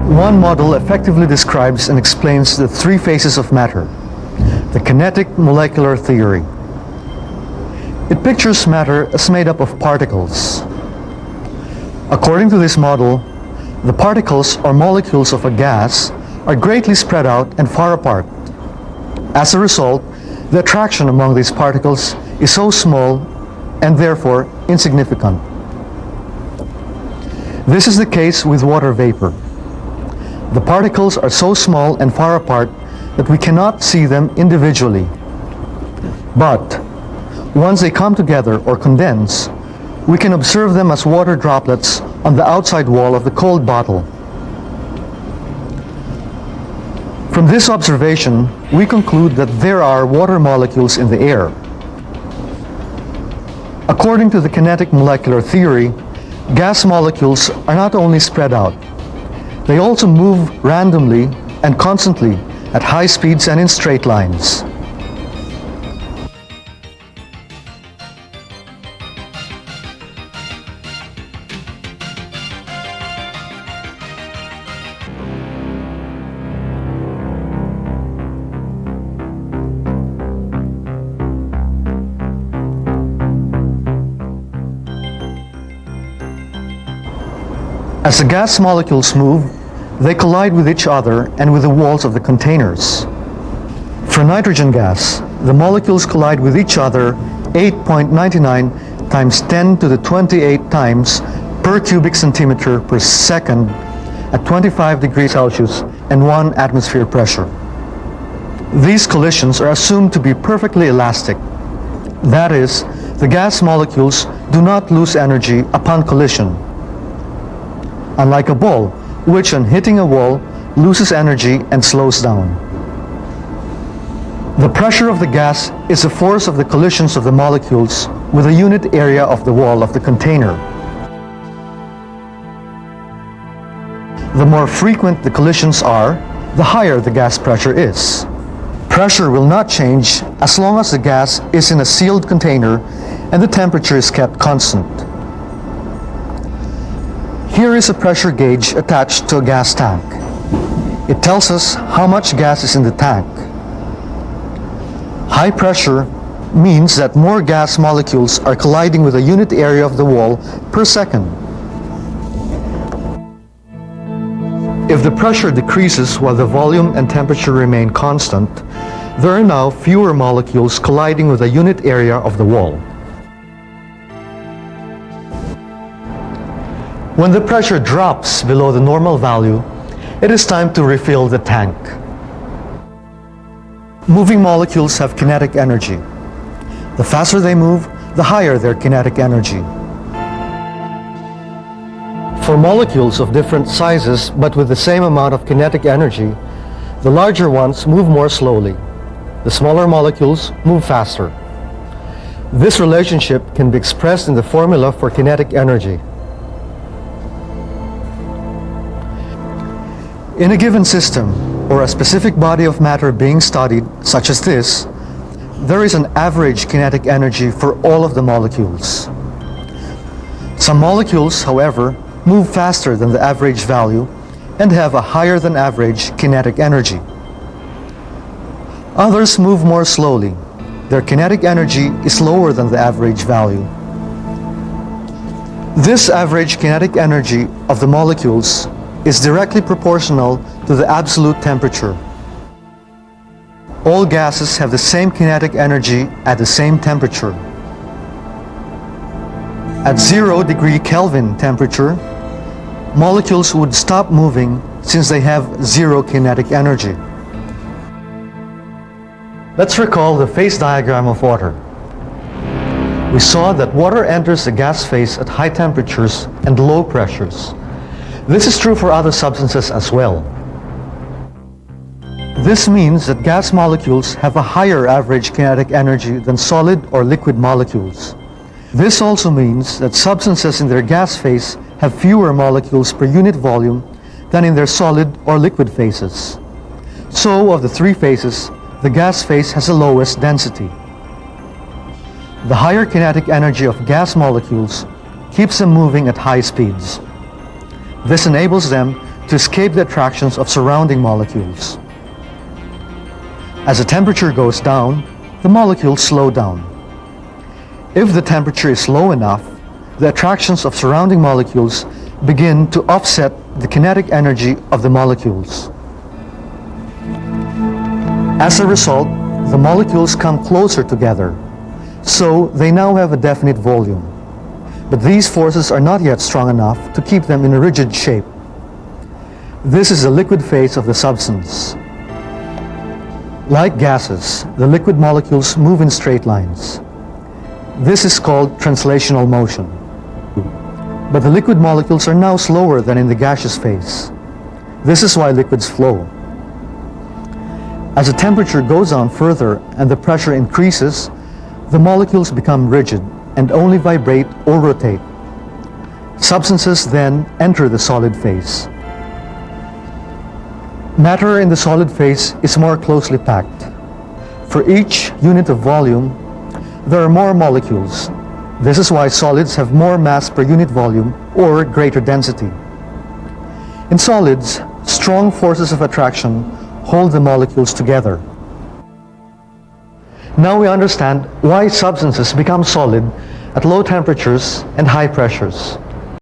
One model effectively describes and explains the three phases of matter, the kinetic molecular theory. It pictures matter as made up of particles. According to this model, the particles or molecules of a gas are greatly spread out and far apart. As a result, the attraction among these particles is so small and therefore insignificant. This is the case with water vapor. The particles are so small and far apart that we cannot see them individually. But once they come together or condense, we can observe them as water droplets on the outside wall of the cold bottle. From this observation, we conclude that there are water molecules in the air. According to the kinetic molecular theory, gas molecules are not only spread out, they also move randomly and constantly at high speeds and in straight lines. As the gas molecules move, they collide with each other and with the walls of the containers. For nitrogen gas, the molecules collide with each other 8.99 times 10 to the 28 times per cubic centimeter per second at 25 degrees Celsius and 1 atmosphere pressure. These collisions are assumed to be perfectly elastic. That is, the gas molecules do not lose energy upon collision. Unlike a ball, which on hitting a wall loses energy and slows down. The pressure of the gas is the force of the collisions of the molecules with a unit area of the wall of the container. The more frequent the collisions are, the higher the gas pressure is. Pressure will not change as long as the gas is in a sealed container and the temperature is kept constant. Here is a pressure gauge attached to a gas tank. It tells us how much gas is in the tank. High pressure means that more gas molecules are colliding with a unit area of the wall per second. If the pressure decreases while the volume and temperature remain constant, there are now fewer molecules colliding with a unit area of the wall. When the pressure drops below the normal value, it is time to refill the tank. Moving molecules have kinetic energy. The faster they move, the higher their kinetic energy. For molecules of different sizes but with the same amount of kinetic energy, the larger ones move more slowly. The smaller molecules move faster. This relationship can be expressed in the formula for kinetic energy. In a given system, or a specific body of matter being studied, such as this, there is an average kinetic energy for all of the molecules. Some molecules, however, move faster than the average value and have a higher than average kinetic energy. Others move more slowly. Their kinetic energy is lower than the average value. This average kinetic energy of the molecules is directly proportional to the absolute temperature. All gases have the same kinetic energy at the same temperature. At 0 degree Kelvin temperature, molecules would stop moving since they have zero kinetic energy. Let's recall the phase diagram of water. We saw that water enters the gas phase at high temperatures and low pressures. This is true for other substances as well. This means that gas molecules have a higher average kinetic energy than solid or liquid molecules. This also means that substances in their gas phase have fewer molecules per unit volume than in their solid or liquid phases. So, of the three phases, the gas phase has the lowest density. The higher kinetic energy of gas molecules keeps them moving at high speeds. This enables them to escape the attractions of surrounding molecules. As the temperature goes down, the molecules slow down. If the temperature is low enough, the attractions of surrounding molecules begin to offset the kinetic energy of the molecules. As a result, the molecules come closer together, so they now have a definite volume. But these forces are not yet strong enough to keep them in a rigid shape. This is the liquid phase of the substance. Like gases, the liquid molecules move in straight lines. This is called translational motion. But the liquid molecules are now slower than in the gaseous phase. This is why liquids flow. As the temperature goes on further and the pressure increases, the molecules become rigid and only vibrate or rotate. Substances then enter the solid phase. Matter in the solid phase is more closely packed. For each unit of volume, there are more molecules. This is why solids have more mass per unit volume or greater density. In solids, strong forces of attraction hold the molecules together. Now we understand why substances become solid at low temperatures and high pressures.